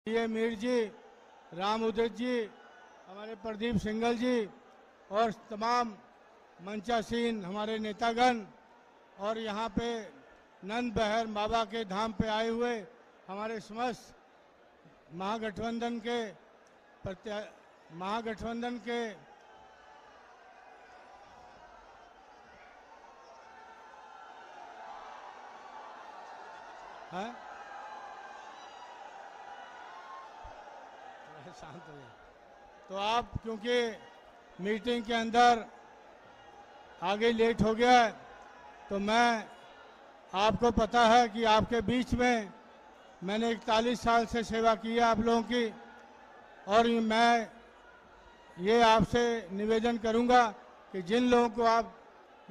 ये मीर जी, राम उदित जी, हमारे प्रदीप सिंघल जी और तमाम मंचासीन हमारे नेतागण और यहाँ पे नंद बहर बाबा के धाम पे आए हुए हमारे समस्त महागठबंधन के हैं? शांत हो जाए। तो आप क्योंकि मीटिंग के अंदर आगे लेट हो गया है, तो मैं आपको पता है कि आपके बीच में मैंने 41 साल से सेवा की है आप लोगों की, और मैं ये आपसे निवेदन करूंगा कि जिन लोगों को आप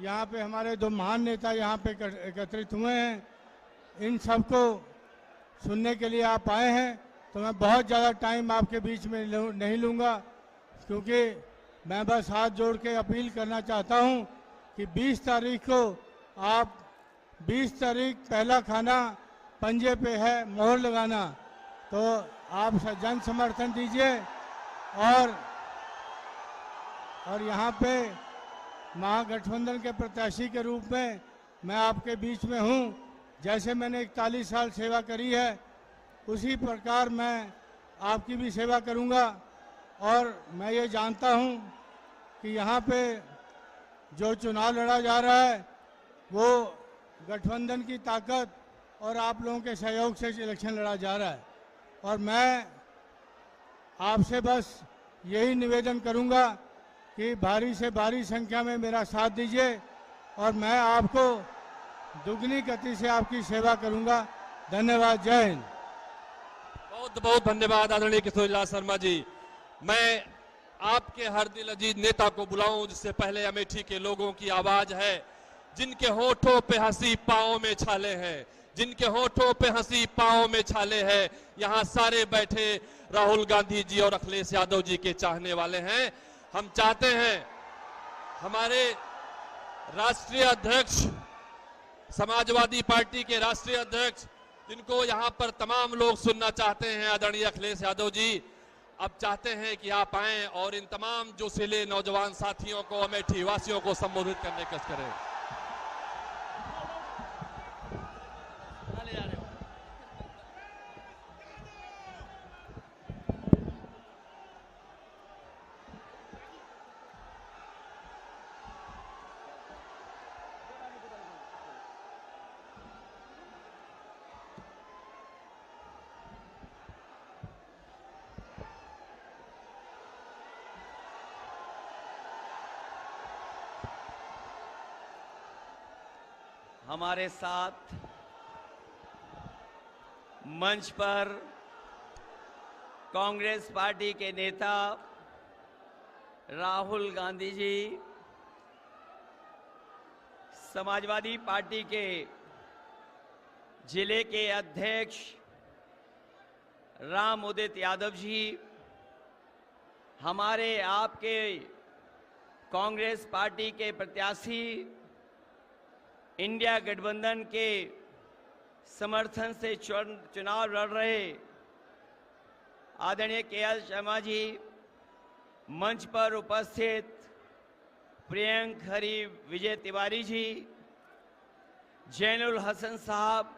यहाँ पे हमारे दो महान नेता यहाँ पे एकत्रित हुए हैं, इन सबको सुनने के लिए आप आए हैं, तो मैं बहुत ज़्यादा टाइम आपके बीच में नहीं लूँगा, क्योंकि मैं बस हाथ जोड़ के अपील करना चाहता हूँ कि 20 तारीख को आप 20 तारीख पहला खाना पंजे पे है, मोहर लगाना, तो आप जन समर्थन दीजिए। और यहाँ पे महागठबंधन के प्रत्याशी के रूप में मैं आपके बीच में हूँ। जैसे मैंने 41 साल सेवा करी है, उसी प्रकार मैं आपकी भी सेवा करूंगा। और मैं ये जानता हूं कि यहाँ पे जो चुनाव लड़ा जा रहा है वो गठबंधन की ताकत और आप लोगों के सहयोग से इलेक्शन लड़ा जा रहा है, और मैं आपसे बस यही निवेदन करूंगा कि भारी से भारी संख्या में मेरा साथ दीजिए, और मैं आपको दुगनी गति से आपकी सेवा करूंगा। धन्यवाद। जय हिंद। बहुत बहुत धन्यवाद आदरणीय किशोरीलाल शर्मा जी। मैं आपके हर दिल अजीज नेता को बुलाऊं, जिससे पहले अमेठी के लोगों की आवाज है, जिनके होठों पे हंसी पांवों में छाले हैं, जिनके होठों पे हंसी पांवों में छाले हैं। यहाँ सारे बैठे राहुल गांधी जी और अखिलेश यादव जी के चाहने वाले हैं। हम चाहते हैं हमारे राष्ट्रीय अध्यक्ष, समाजवादी पार्टी के राष्ट्रीय अध्यक्ष, जिनको यहाँ पर तमाम लोग सुनना चाहते हैं, आदरणीय अखिलेश यादव जी, अब चाहते हैं कि आप आएं और इन तमाम जोशीले नौजवान साथियों को, अमेठी वासियों को संबोधित करने की कोशिश करें। हमारे साथ मंच पर कांग्रेस पार्टी के नेता राहुल गांधी जी, समाजवादी पार्टी के जिले के अध्यक्ष राम उदित यादव जी, हमारे आपके कांग्रेस पार्टी के प्रत्याशी, इंडिया गठबंधन के समर्थन से चुनाव लड़ रहे आदरणीय केएल शर्मा जी, मंच पर उपस्थित प्रियंक हरी विजय तिवारी जी, जैनुल हसन साहब,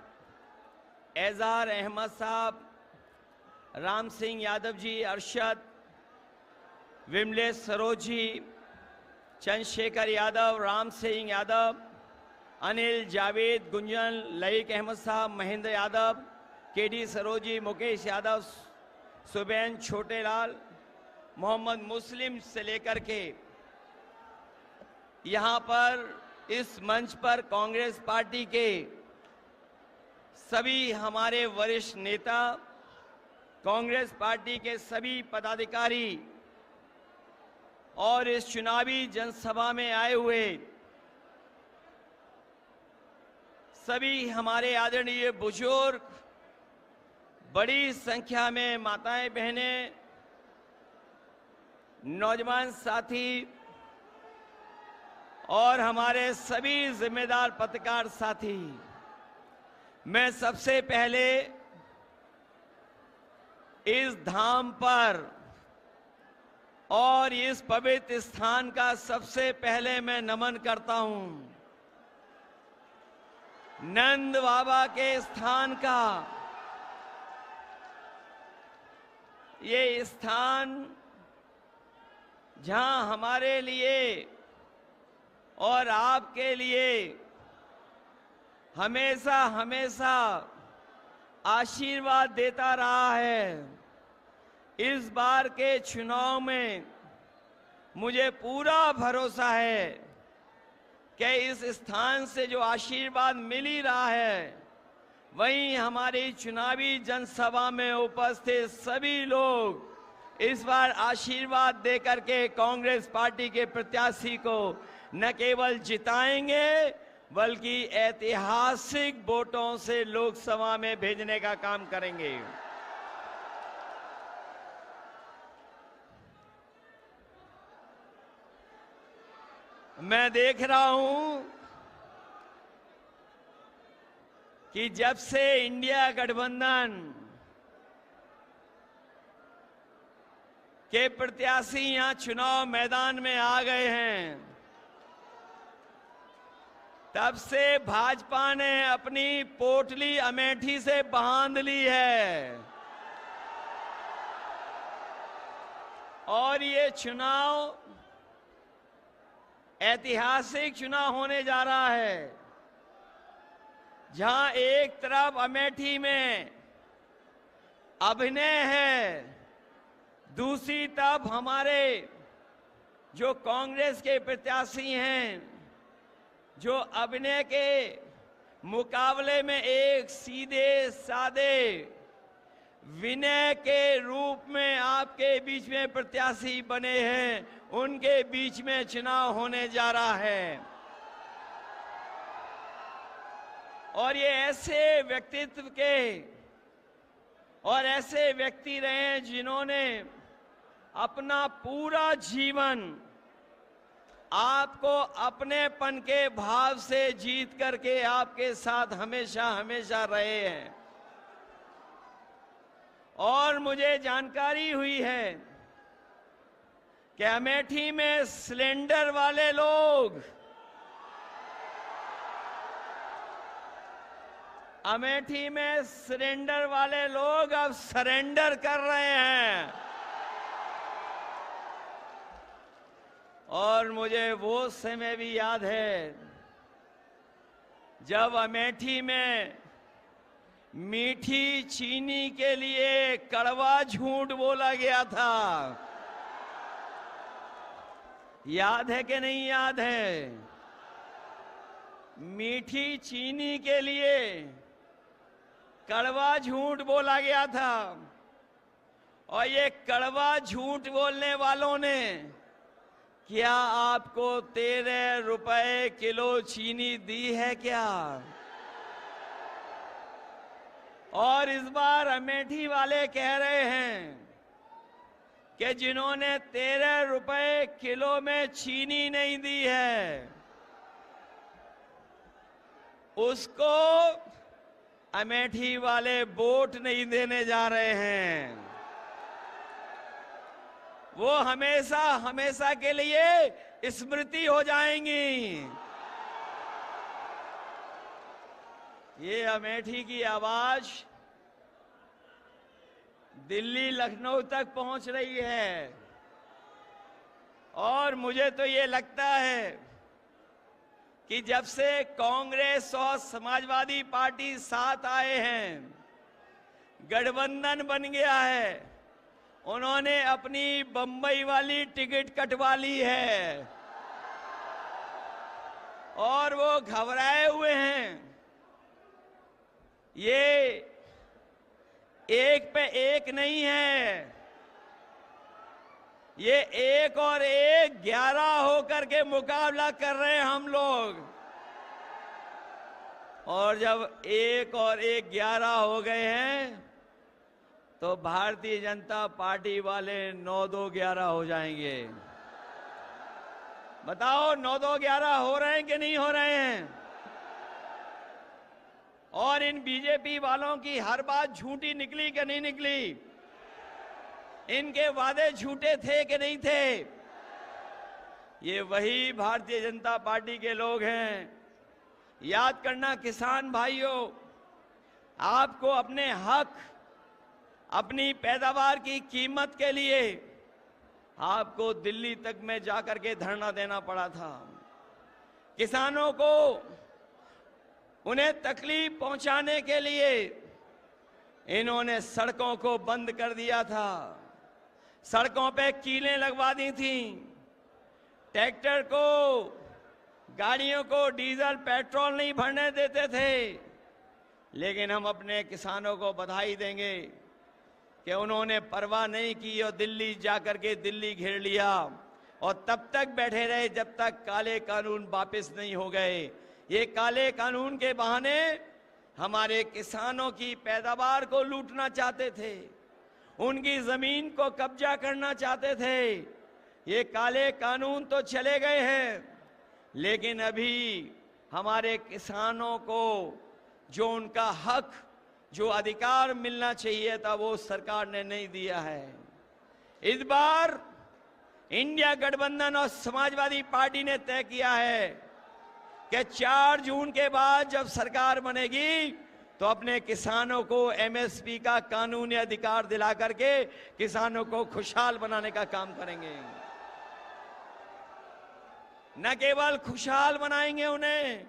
एजार अहमद साहब, राम सिंह यादव जी, अरशद, विमलेश सरोज जी, चंद्रशेखर यादव, राम सिंह यादव, अनिल, जावेद, गुंजन, लईक अहमद साहब, महेंद्र यादव, केडी सरोजी, मुकेश यादव, सुबैन छोटेलाल, मोहम्मद मुस्लिम से लेकर के यहाँ पर इस मंच पर कांग्रेस पार्टी के सभी हमारे वरिष्ठ नेता, कांग्रेस पार्टी के सभी पदाधिकारी और इस चुनावी जनसभा में आए हुए सभी हमारे आदरणीय बुजुर्ग, बड़ी संख्या में माताएं बहनें, नौजवान साथी और हमारे सभी जिम्मेदार पत्रकार साथी, मैं सबसे पहले इस धाम पर और इस पवित्र स्थान का सबसे पहले मैं नमन करता हूं। नंद बाबा के स्थान का ये स्थान जहां हमारे लिए और आपके लिए हमेशा हमेशा आशीर्वाद देता रहा है। इस बार के चुनाव में मुझे पूरा भरोसा है कि इस स्थान से जो आशीर्वाद मिल ही रहा है, वहीं हमारी चुनावी जनसभा में उपस्थित सभी लोग इस बार आशीर्वाद देकर के कांग्रेस पार्टी के प्रत्याशी को न केवल जिताएंगे बल्कि ऐतिहासिक वोटों से लोकसभा में भेजने का काम करेंगे। मैं देख रहा हूं कि जब से इंडिया गठबंधन के प्रत्याशी यहां चुनाव मैदान में आ गए हैं, तब से भाजपा ने अपनी पोटली अमेठी से बांध ली है और ये चुनाव ऐतिहासिक चुनाव होने जा रहा है, जहां एक तरफ अमेठी में अभिनय है, दूसरी तरफ हमारे जो कांग्रेस के प्रत्याशी हैं, जो अभिनय के मुकाबले में एक सीधे सादे विनय के रूप में आपके बीच में प्रत्याशी बने हैं, उनके बीच में चुनाव होने जा रहा है। और ये ऐसे व्यक्तित्व के और ऐसे व्यक्ति रहे हैं जिन्होंने अपना पूरा जीवन आपको अपनेपन के भाव से जीत करके आपके साथ हमेशा हमेशा रहे हैं। और मुझे जानकारी हुई है कि अमेठी में सिलेंडर वाले लोग अब सरेंडर कर रहे हैं। और मुझे वो समय भी याद है जब अमेठी में मीठी चीनी के लिए कड़वा झूठ बोला गया था। याद है कि नहीं याद है? मीठी चीनी के लिए कड़वा झूठ बोला गया था और ये कड़वा झूठ बोलने वालों ने क्या आपको 13 रुपए किलो चीनी दी है क्या? और इस बार अमेठी वाले कह रहे हैं कि जिन्होंने 13 रुपए किलो में चीनी नहीं दी है, उसको अमेठी वाले वोट नहीं देने जा रहे हैं। वो हमेशा हमेशा के लिए स्मृति हो जाएंगी। ये अमेठी की आवाज दिल्ली लखनऊ तक पहुंच रही है और मुझे तो ये लगता है कि जब से कांग्रेस और समाजवादी पार्टी साथ आए हैं, गठबंधन बन गया है, उन्होंने अपनी बंबई वाली टिकट कटवा ली है और वो घबराए हुए हैं। ये एक पे एक नहीं है, ये 1 और 1 11 होकर के मुकाबला कर रहे हैं हम लोग। और जब 1 और 1 11 हो गए हैं तो भारतीय जनता पार्टी वाले 9-2-11 हो जाएंगे। बताओ 9-2-11 हो रहे हैं कि नहीं हो रहे हैं? और इन बीजेपी वालों की हर बात झूठी निकली कि नहीं निकली? इनके वादे झूठे थे कि नहीं थे? ये वही भारतीय जनता पार्टी के लोग हैं। याद करना किसान भाइयों, आपको अपने हक, अपनी पैदावार की कीमत के लिए आपको दिल्ली तक में जाकर के धरना देना पड़ा था। किसानों को उन्हें तकलीफ पहुंचाने के लिए इन्होंने सड़कों को बंद कर दिया था, सड़कों पे कीलें लगवा दी थी, ट्रैक्टर को, गाड़ियों को डीजल पेट्रोल नहीं भरने देते थे। लेकिन हम अपने किसानों को बधाई देंगे कि उन्होंने परवाह नहीं की और दिल्ली जाकर के दिल्ली घेर लिया और तब तक बैठे रहे जब तक काले कानून वापस नहीं हो गए। ये काले कानून के बहाने हमारे किसानों की पैदावार को लूटना चाहते थे, उनकी जमीन को कब्जा करना चाहते थे। ये काले कानून तो चले गए हैं, लेकिन अभी हमारे किसानों को जो उनका हक, जो अधिकार मिलना चाहिए था, वो सरकार ने नहीं दिया है। इस बार इंडिया गठबंधन और समाजवादी पार्टी ने तय किया है कि 4 जून के बाद जब सरकार बनेगी तो अपने किसानों को एमएसपी का कानूनी अधिकार दिला करके किसानों को खुशहाल बनाने का काम करेंगे। न केवल खुशहाल बनाएंगे उन्हें,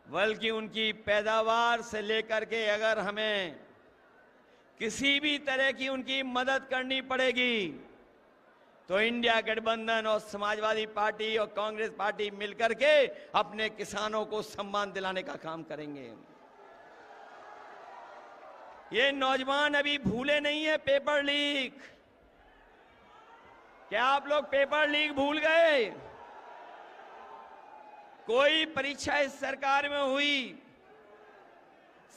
बल्कि उनकी पैदावार से लेकर के अगर हमें किसी भी तरह की उनकी मदद करनी पड़ेगी तो इंडिया गठबंधन और समाजवादी पार्टी और कांग्रेस पार्टी मिलकर के अपने किसानों को सम्मान दिलाने का काम करेंगे। ये नौजवान अभी भूले नहीं है पेपर लीक। क्या आप लोग पेपर लीक भूल गए? कोई परीक्षा इस सरकार में हुई,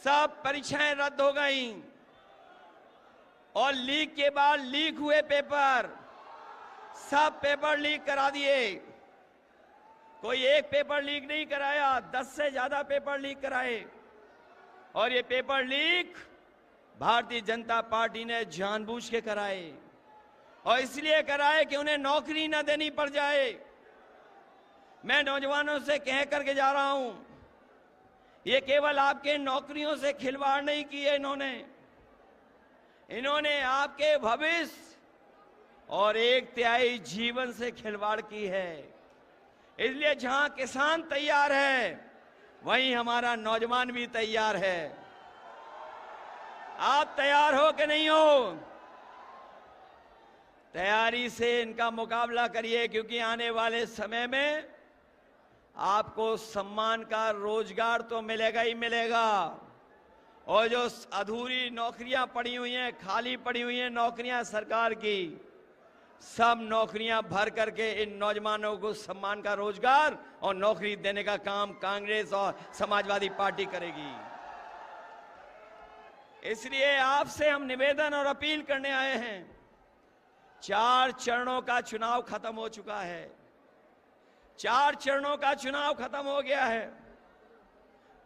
सब परीक्षाएं रद्द हो गईं और लीक के बाद लीक हुए पेपर, सब पेपर लीक करा दिए। कोई एक पेपर लीक नहीं कराया, 10 से ज्यादा पेपर लीक कराए। और ये paper leak Bharatiya Janata party ने जानबूझ के कराए और इसलिए कराए कि उन्हें नौकरी न देनी पड़ जाए। मैं नौजवानों से कह करके जा रहा हूं, ये केवल आपके नौकरियों से खिलवाड़ नहीं किए इन्होंने आपके भविष्य और 1/3 जीवन से खिलवाड़ की है। इसलिए जहां किसान तैयार है, वहीं हमारा नौजवान भी तैयार है। आप तैयार हो कि नहीं हो? तैयारी से इनका मुकाबला करिए, क्योंकि आने वाले समय में आपको सम्मान का रोजगार तो मिलेगा ही मिलेगा। और जो अधूरी नौकरियां पड़ी हुई हैं, खाली पड़ी हुई हैं नौकरियां सरकार की, सब नौकरियां भर करके इन नौजवानों को सम्मान का रोजगार और नौकरी देने का काम कांग्रेस और समाजवादी पार्टी करेगी। इसलिए आपसे हम निवेदन और अपील करने आए हैं। 4 चरणों का चुनाव खत्म हो चुका है, 4 चरणों का चुनाव खत्म हो गया है।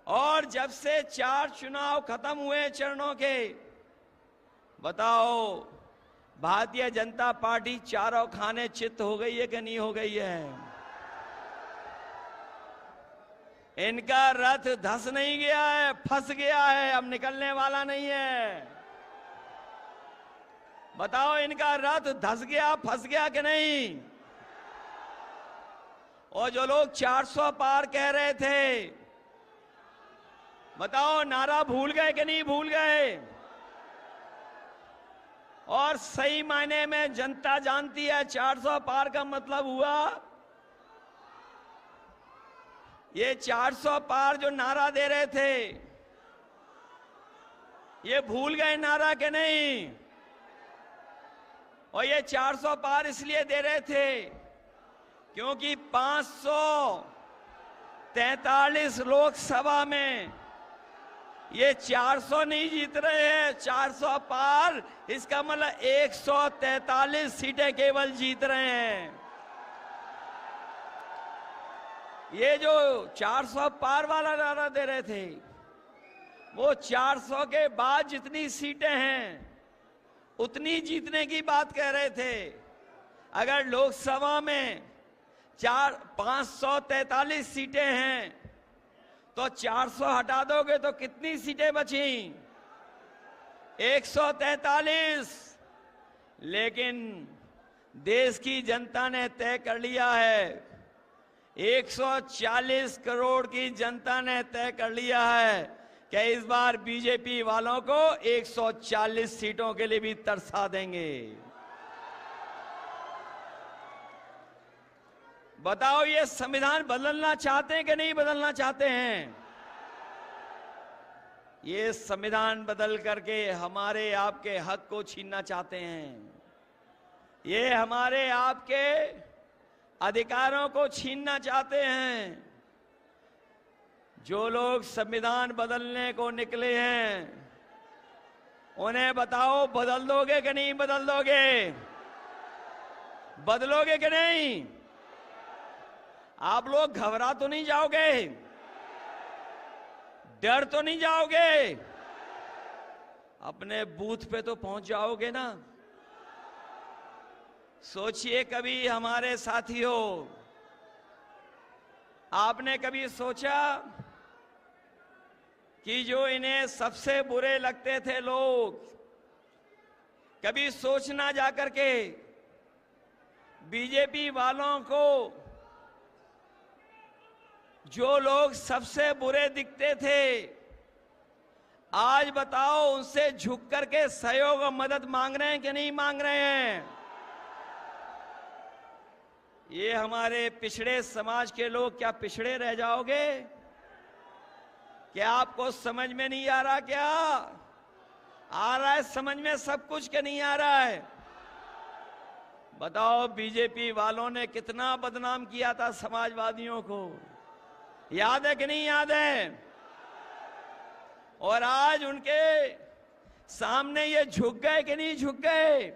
और जब से 4 चुनाव खत्म हुए चरणों के, बताओ भारतीय जनता पार्टी चारों खाने चित्त हो गई है कि नहीं हो गई है? इनका रथ धस नहीं गया है, फंस गया है, अब निकलने वाला नहीं है। बताओ इनका रथ धस गया, फंस गया कि नहीं? और जो लोग 400 पार कह रहे थे, बताओ नारा भूल गए कि नहीं भूल गए? और सही मायने में जनता जानती है 400 पार का मतलब हुआ, ये 400 पार जो नारा दे रहे थे, ये भूल गए नारा के नहीं? और ये 400 पार इसलिए दे रहे थे क्योंकि 543 लोकसभा में ये 400 नहीं जीत रहे हैं, 400 पार, इसका मतलब 143 सीटें केवल जीत रहे हैं। ये जो 400 पार वाला नारा दे रहे थे, वो 400 के बाद जितनी सीटें हैं उतनी जीतने की बात कह रहे थे। अगर लोकसभा में 543 सीटें हैं तो 400 हटा दोगे तो कितनी सीटें बची? 143। लेकिन देश की जनता ने तय कर लिया है, 140 करोड़ की जनता ने तय कर लिया है कि इस बार बीजेपी वालों को 140 सीटों के लिए भी तरसा देंगे। बताओ, ये संविधान बदलना चाहते हैं कि नहीं बदलना चाहते हैं? ये संविधान बदल करके हमारे आपके हक को छीनना चाहते हैं। ये हमारे आपके अधिकारों को छीनना चाहते हैं। जो लोग संविधान बदलने को निकले हैं उन्हें बताओ, बदल दोगे कि नहीं बदल दोगे? बदलोगे कि नहीं? आप लोग घबरा तो नहीं जाओगे? डर तो नहीं जाओगे? अपने बूथ पे तो पहुंच जाओगे ना? सोचिए, कभी हमारे साथियों, आपने कभी सोचा कि जो इन्हें सबसे बुरे लगते थे लोग, कभी सोचना जाकर के बीजेपी वालों को जो लोग सबसे बुरे दिखते थे, आज बताओ उनसे झुक करके सहयोग और मदद मांग रहे हैं कि नहीं मांग रहे हैं? ये हमारे पिछड़े समाज के लोग क्या पिछड़े रह जाओगे? क्या आपको समझ में नहीं आ रहा? क्या आ रहा है समझ में सब कुछ के नहीं आ रहा है? बताओ, बीजेपी वालों ने कितना बदनाम किया था समाजवादियों को, याद है कि नहीं याद है? और आज उनके सामने ये झुक गए कि नहीं झुक गए?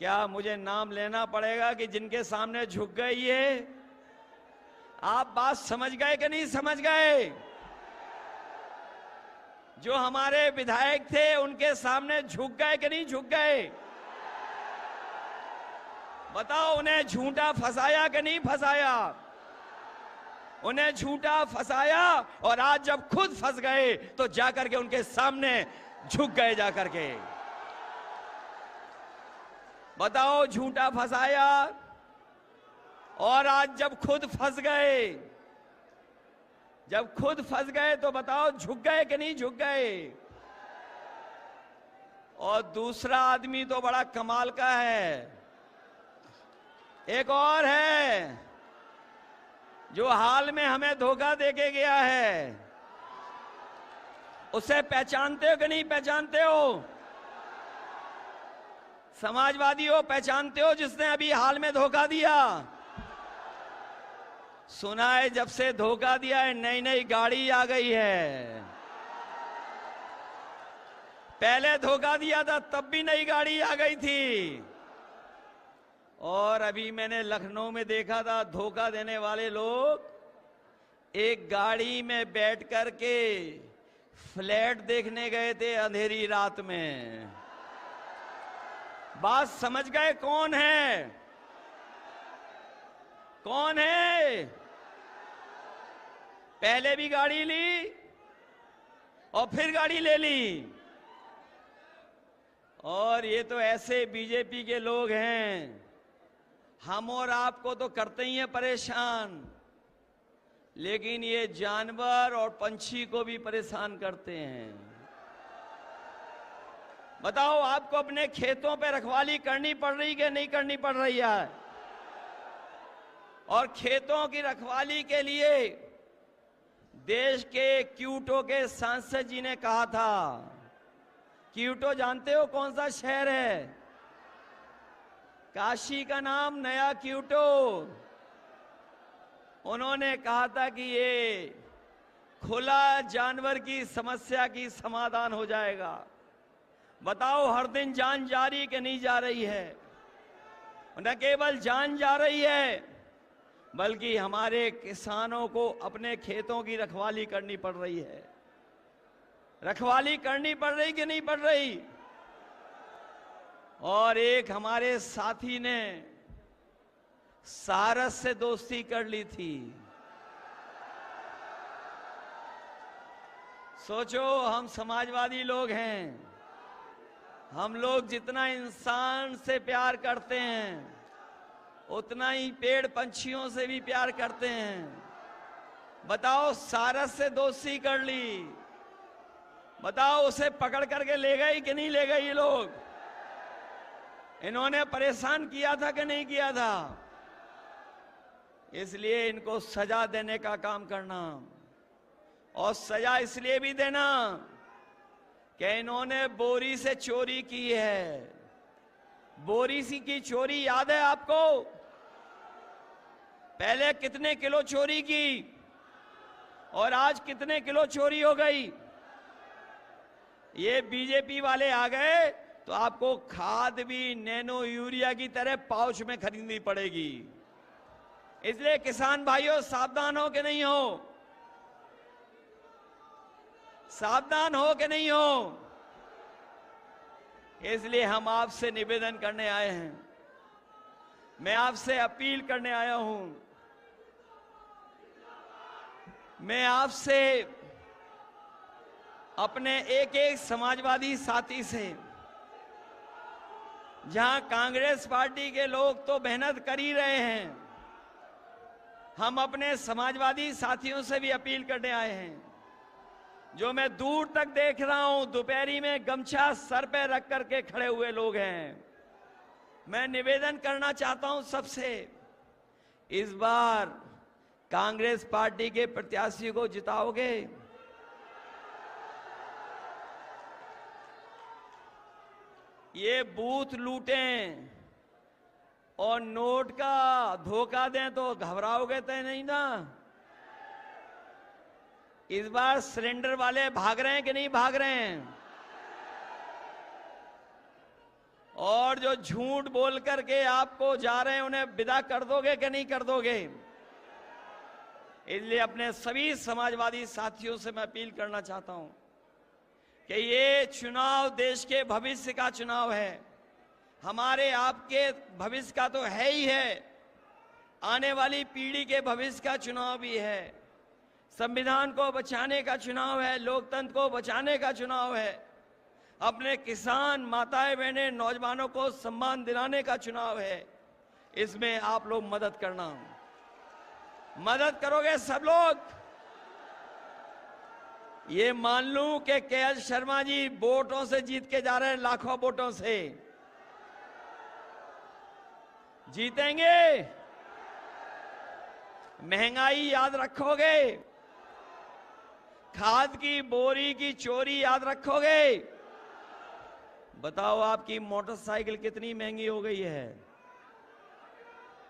क्या मुझे नाम लेना पड़ेगा कि जिनके सामने झुक गए ये? आप बात समझ गए कि नहीं समझ गए? जो हमारे विधायक थे उनके सामने झुक गए कि नहीं झुक गए? बताओ, उन्हें झूठा फंसाया कि नहीं फंसाया? उन्हें झूठा फंसाया और आज जब खुद फंस गए तो जाकर के उनके सामने झुक गए जाकर के। बताओ, झूठा फंसाया और आज जब खुद फंस गए, जब खुद फंस गए तो बताओ झुक गए कि नहीं झुक गए? और दूसरा आदमी तो बड़ा कमाल का है, एक और है जो हाल में हमें धोखा देके गया है। उसे पहचानते हो कि नहीं पहचानते हो? समाजवादी हो, पहचानते हो जिसने अभी हाल में धोखा दिया? सुना है जब से धोखा दिया है नई नई गाड़ी आ गई है। पहले धोखा दिया था तब भी नई गाड़ी आ गई थी। और अभी मैंने लखनऊ में देखा था, धोखा देने वाले लोग एक गाड़ी में बैठ करके फ्लैट देखने गए थे अंधेरी रात में। बात समझ गए कौन है? कौन है? पहले भी गाड़ी ली और फिर गाड़ी ले ली। और ये तो ऐसे बीजेपी के लोग हैं, हम और आपको तो करते ही हैं परेशान, लेकिन ये जानवर और पंछी को भी परेशान करते हैं। बताओ, आपको अपने खेतों पे रखवाली करनी पड़ रही कि नहीं करनी पड़ रही है? और खेतों की रखवाली के लिए देश के क्यूटो के सांसद जी ने कहा था, क्यूटो जानते हो कौन सा शहर है? काशी का नाम नया क्यूटो। उन्होंने कहा था कि ये खुला जानवर की समस्या की समाधान हो जाएगा। बताओ, हर दिन जान जा रही कि नहीं जा रही है? न केवल जान जा रही है बल्कि हमारे किसानों को अपने खेतों की रखवाली करनी पड़ रही है। रखवाली करनी पड़ रही कि नहीं पड़ रही? और एक हमारे साथी ने सारस से दोस्ती कर ली थी। सोचो, हम समाजवादी लोग हैं, हम लोग जितना इंसान से प्यार करते हैं उतना ही पेड़ पंछियों से भी प्यार करते हैं। बताओ, सारस से दोस्ती कर ली, बताओ उसे पकड़ करके ले गए कि नहीं ले गए? ये लोग इन्होंने परेशान किया था कि नहीं किया था? इसलिए इनको सजा देने का काम करना, और सजा इसलिए भी देना कि इन्होंने बोरी से चोरी की है। बोरी सी की चोरी याद है आपको? पहले कितने किलो चोरी की और आज कितने किलो चोरी हो गई? ये बीजेपी वाले आ गए तो आपको खाद भी नैनो यूरिया की तरह पाउच में खरीदनी पड़ेगी। इसलिए किसान भाइयों, सावधान हो कि नहीं हो? सावधान हो कि नहीं हो? इसलिए हम आपसे निवेदन करने आए हैं, मैं आपसे अपील करने आया हूं, मैं आपसे अपने एक एक समाजवादी साथी से, जहां कांग्रेस पार्टी के लोग तो मेहनत कर ही रहे हैं, हम अपने समाजवादी साथियों से भी अपील करने आए हैं। जो मैं दूर तक देख रहा हूं, दोपहरी में गमछा सर पे रख करके खड़े हुए लोग हैं। मैं निवेदन करना चाहता हूं सबसे, इस बार कांग्रेस पार्टी के प्रत्याशी को जिताओगे? ये बूथ लूटें और नोट का धोखा दें तो घबराओगे तो नहीं ना? इस बार सिलेंडर वाले भाग रहे हैं कि नहीं भाग रहे हैं? और जो झूठ बोल करके आपको जा रहे हैं उन्हें विदा कर दोगे कि नहीं कर दोगे? इसलिए अपने सभी समाजवादी साथियों से मैं अपील करना चाहता हूं कि ये चुनाव देश के भविष्य का चुनाव है, हमारे आपके भविष्य का तो है ही है, आने वाली पीढ़ी के भविष्य का चुनाव भी है, संविधान को बचाने का चुनाव है, लोकतंत्र को बचाने का चुनाव है, अपने किसान माताएं बहनें नौजवानों को सम्मान दिलाने का चुनाव है। इसमें आप लोग मदद करना, मदद करोगे सब लोग? ये मान लूं कि के.एल. शर्मा जी वोटों से जीत के जा रहे हैं, लाखों वोटों से जीतेंगे? महंगाई याद रखोगे? खाद की बोरी की चोरी याद रखोगे? बताओ, आपकी मोटरसाइकिल कितनी महंगी हो गई है?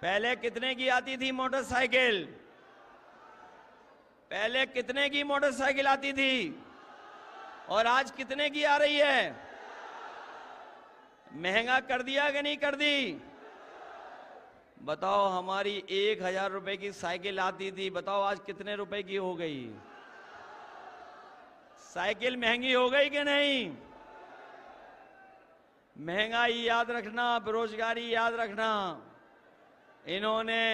पहले कितने की आती थी मोटरसाइकिल? पहले कितने की मोटरसाइकिल आती थी और आज कितने की आ रही है? महंगा कर दिया कि नहीं कर दी? बताओ, हमारी 1000 रुपए की साइकिल आती थी, बताओ आज कितने रुपए की हो गई? साइकिल महंगी हो गई कि नहीं? महंगाई याद रखना, बेरोजगारी याद रखना। इन्होंने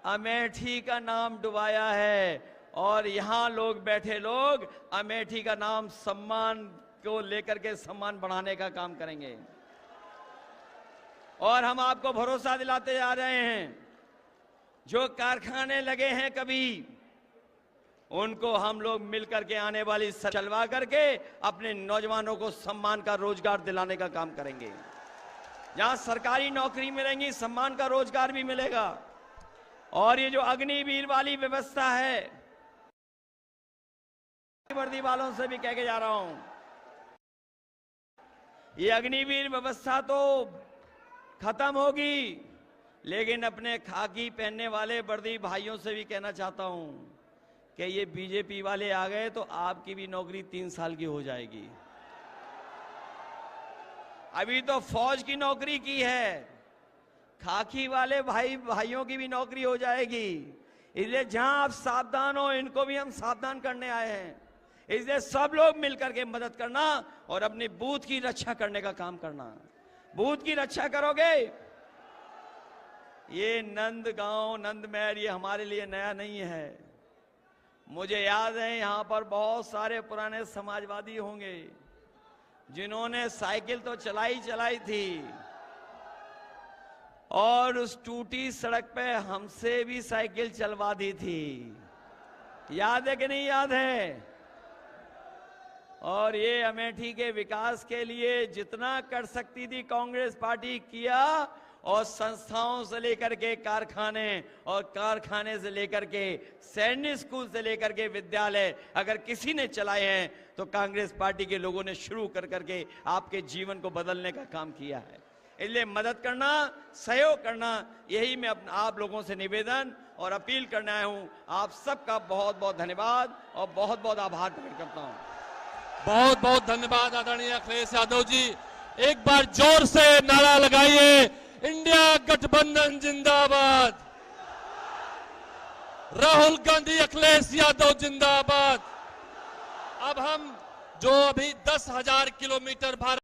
अमेठी का नाम डुबाया है और यहां लोग बैठे लोग अमेठी का नाम सम्मान को लेकर के सम्मान बढ़ाने का काम करेंगे। और हम आपको भरोसा दिलाते जा रहे हैं, जो कारखाने लगे हैं कभी, उनको हम लोग मिलकर के आने वाली चलवा करके अपने नौजवानों को सम्मान का रोजगार दिलाने का काम करेंगे। जहां सरकारी नौकरी मिलेंगी, सम्मान का रोजगार भी मिलेगा। और ये जो अग्निवीर वाली व्यवस्था है, वर्दी वालों से भी कह के जा रहा हूं, ये अग्निवीर व्यवस्था तो खत्म होगी, लेकिन अपने खाकी पहनने वाले वर्दी भाइयों से भी कहना चाहता हूं कि ये बीजेपी वाले आ गए तो आपकी भी नौकरी 3 साल की हो जाएगी। अभी तो फौज की नौकरी की है, खाकी वाले भाइयों की भी नौकरी हो जाएगी। इसलिए जहां आप सावधान हो, इनको भी हम सावधान करने आए हैं। इसलिए सब लोग मिलकर के मदद करना और अपनी बूथ की रक्षा करने का काम करना। बूथ की रक्षा करोगे। ये नंदगांव, नंदमहल ये हमारे लिए नया नहीं है। मुझे याद है यहां पर बहुत सारे पुराने समाजवादी होंगे जिन्होंने साइकिल तो चलाई थी और उस टूटी सड़क पे हमसे भी साइकिल चलवा दी थी। याद है कि नहीं याद है? और ये अमेठी के विकास के लिए जितना कर सकती थी कांग्रेस पार्टी किया, और संस्थाओं से लेकर के कारखाने और कारखाने से लेकर के सैनिक स्कूल से लेकर के विद्यालय अगर किसी ने चलाए हैं तो कांग्रेस पार्टी के लोगों ने शुरू कर करके आपके जीवन को बदलने का काम किया है। इसलिए मदद करना, सहयोग करना, यही मैं आप लोगों से निवेदन और अपील करने आया हूं। आप सबका बहुत बहुत धन्यवाद और बहुत बहुत आभार प्रकट करता हूं। बहुत बहुत धन्यवाद आदरणीय अखिलेश यादव जी। एक बार जोर से नारा लगाइए, इंडिया गठबंधन जिंदाबाद, राहुल गांधी अखिलेश यादव जिंदाबाद। अब हम जो अभी 10,000 किलोमीटर भारत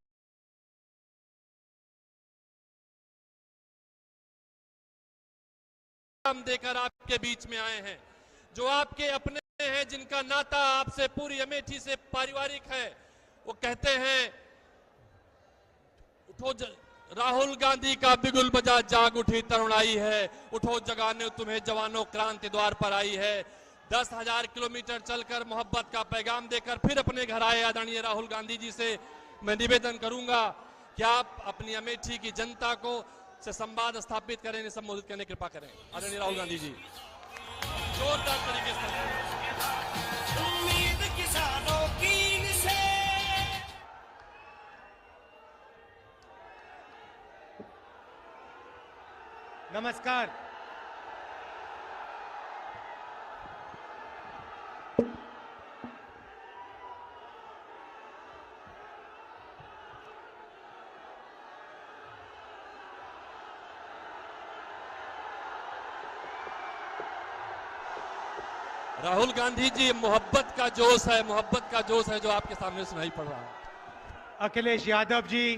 देकर आपके बीच में आए हैं, जो आपके अपने हैं, जिनका नाता आपसे पूरी अमेठी से पारिवारिक है, वो कहते हैं उठो राहुल गांधी का बिगुल बजा, जाग उठी तरुणाई है, उठो जगाने तुम्हें जवानों, क्रांति द्वार पर आई है। 10,000 किलोमीटर चलकर मोहब्बत का पैगाम देकर फिर अपने घर आए आदरणीय राहुल गांधी जी से मैं निवेदन करूंगा कि आप अपनी अमेठी की जनता को से संवाद स्थापित करें, इन्हें संबोधित करने की कृपा करें। आदरणीय राहुल गांधी जी जोरदार तरीके से। उम्मीद किसानों की से नमस्कार। राहुल गांधी जी, मोहब्बत का जोश है, मोहब्बत का जोश है जो आपके सामने सुनाई पड़ रहा है। अखिलेश यादव जी,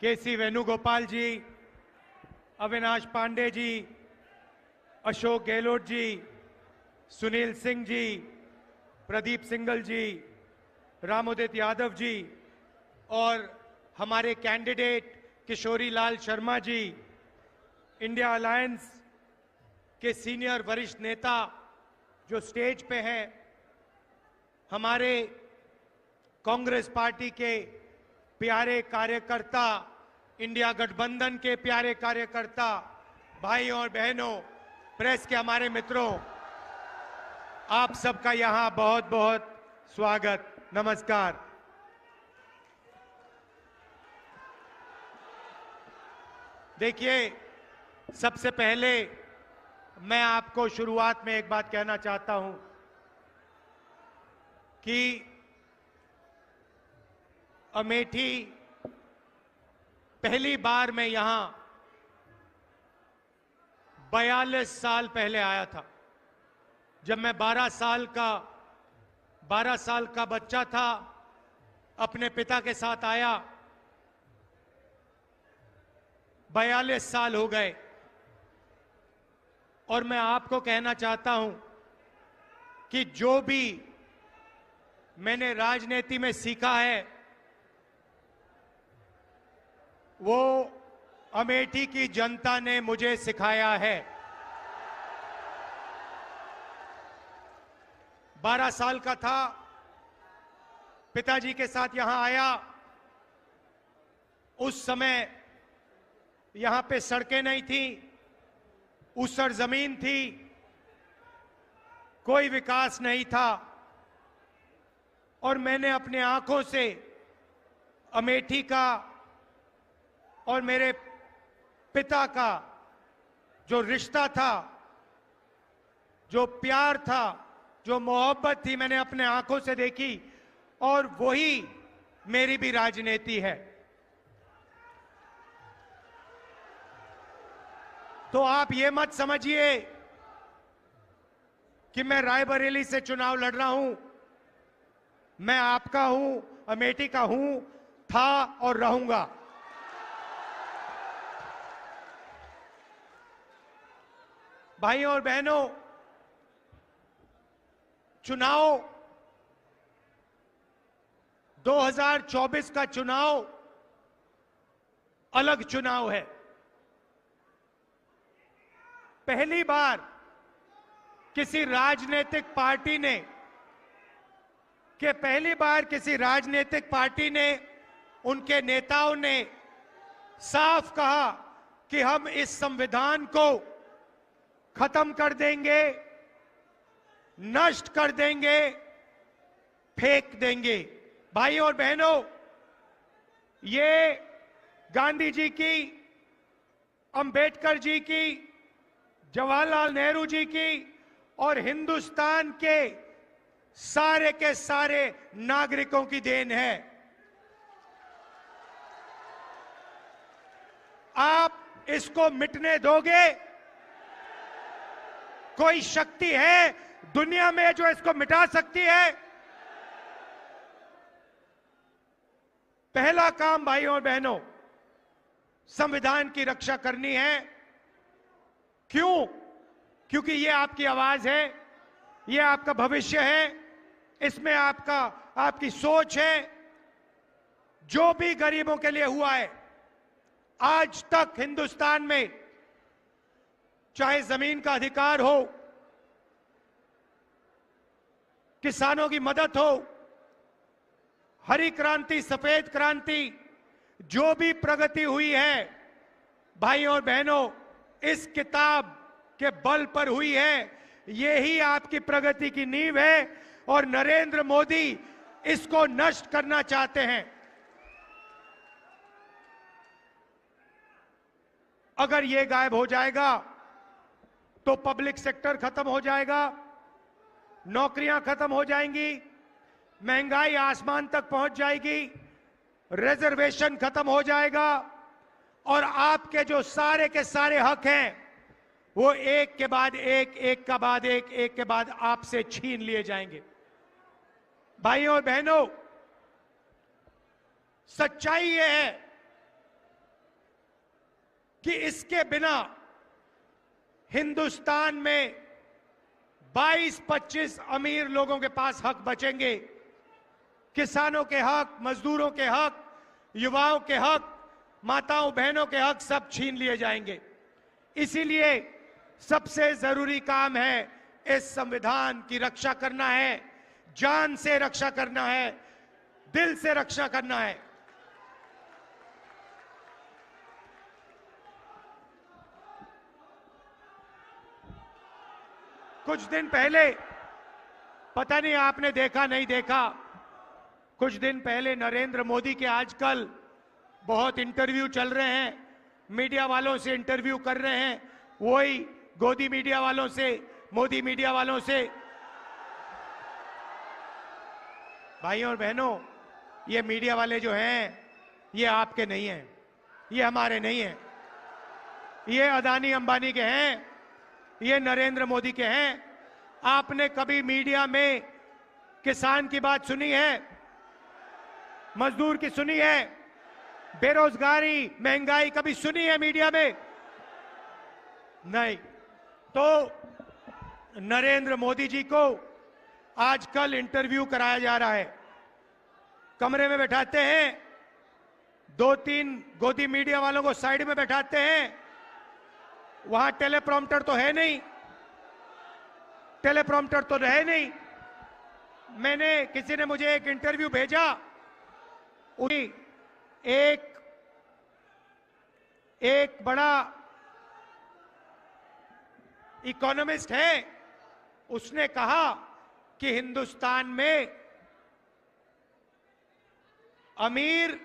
केसी वेणुगोपाल जी, अविनाश पांडे जी, अशोक गहलोत जी, सुनील सिंह जी, प्रदीप सिंगल जी, रामोदित यादव जी और हमारे candidate Kishori Lal Sharma ji, India alliance के सीनियर वरिष्ठ नेता जो स्टेज पे हैं, हमारे कांग्रेस पार्टी के प्यारे कार्यकर्ता, इंडिया गठबंधन के प्यारे कार्यकर्ता, भाइयों और बहनों, प्रेस के हमारे मित्रों, आप सबका यहां बहुत बहुत स्वागत, नमस्कार। देखिए, सबसे पहले मैं आपको शुरुआत में एक बात कहना चाहता हूं कि अमेठी पहली बार मैं यहां 42 साल पहले आया था, जब मैं 12 साल का बच्चा था, अपने पिता के साथ आया। 42 साल हो गए और मैं आपको कहना चाहता हूं कि जो भी मैंने राजनीति में सीखा है वो अमेठी की जनता ने मुझे सिखाया है। 12 साल का था, पिताजी के साथ यहां आया। उस समय यहां पे सड़कें नहीं थी, ऊसर जमीन थी, कोई विकास नहीं था और मैंने अपने आंखों से अमेठी का और मेरे पिता का जो रिश्ता था, जो प्यार था, जो मोहब्बत थी, मैंने अपने आंखों से देखी और वही मेरी भी राजनीति है। तो आप ये मत समझिए कि मैं रायबरेली से चुनाव लड़ रहा हूं मैं आपका हूं, अमेठी का हूं, था और रहूंगा। भाइयों और बहनों, चुनाव 2024 का चुनाव अलग चुनाव है। पहली बार किसी राजनीतिक पार्टी ने उनके नेताओं ने साफ कहा कि हम इस संविधान को खत्म कर देंगे, नष्ट कर देंगे, फेंक देंगे। भाइयों और बहनों, ये गांधी जी की, अंबेडकर जी की, जवाहरलाल नेहरू जी की और हिंदुस्तान के सारे नागरिकों की देन है। आप इसको मिटने दोगे? कोई शक्ति है दुनिया में जो इसको मिटा सकती है? पहला काम भाइयों और बहनों, संविधान की रक्षा करनी है। क्यों? क्योंकि ये आपकी आवाज है, ये आपका भविष्य है, इसमें आपकी सोच है। जो भी गरीबों के लिए हुआ है आज तक हिंदुस्तान में, चाहे जमीन का अधिकार हो, किसानों की मदद हो, हरी क्रांति, सफेद क्रांति, जो भी प्रगति हुई है भाइयों और बहनों, इस किताब के बल पर हुई है। यही आपकी प्रगति की नींव है और नरेंद्र मोदी इसको नष्ट करना चाहते हैं। अगर ये गायब हो जाएगा तो पब्लिक सेक्टर खत्म हो जाएगा, नौकरियां खत्म हो जाएंगी, महंगाई आसमान तक पहुंच जाएगी, रिजर्वेशन खत्म हो जाएगा और आपके जो सारे के सारे हक हैं वो एक के बाद एक, एक के बाद आपसे छीन लिए जाएंगे। भाइयों और बहनों, सच्चाई ये है कि इसके बिना हिंदुस्तान में 22-25 अमीर लोगों के पास हक बचेंगे। किसानों के हक, मजदूरों के हक, युवाओं के हक, माताओं बहनों के हक सब छीन लिए जाएंगे। इसीलिए सबसे जरूरी काम है इस संविधान की रक्षा करना है, जान से रक्षा करना है, दिल से रक्षा करना है। कुछ दिन पहले, पता नहीं आपने देखा नहीं देखा, कुछ दिन पहले नरेंद्र मोदी के आजकल बहुत इंटरव्यू चल रहे हैं, मीडिया वालों से इंटरव्यू कर रहे हैं, वही गोदी मीडिया वालों से, मोदी मीडिया वालों से। भाइयों और बहनों, ये मीडिया वाले जो हैं ये आपके नहीं हैं, ये हमारे नहीं हैं, ये अदानी अंबानी के हैं, ये नरेंद्र मोदी के हैं। आपने कभी मीडिया में किसान की बात सुनी है, मजदूर की सुनी है, बेरोजगारी, महंगाई कभी सुनी है मीडिया में? नहीं। तो नरेंद्र मोदी जी को आजकल इंटरव्यू कराया जा रहा है, कमरे में बैठाते हैं, 2-3 गोदी मीडिया वालों को साइड में बैठाते हैं, वहां टेलीप्रॉम्प्टर तो है नहीं, टेलीप्रॉम्प्टर तो रहे नहीं। किसी ने मुझे एक इंटरव्यू भेजा, एक बड़ा इकोनॉमिस्ट है, उसने कहा कि हिंदुस्तान में अमीर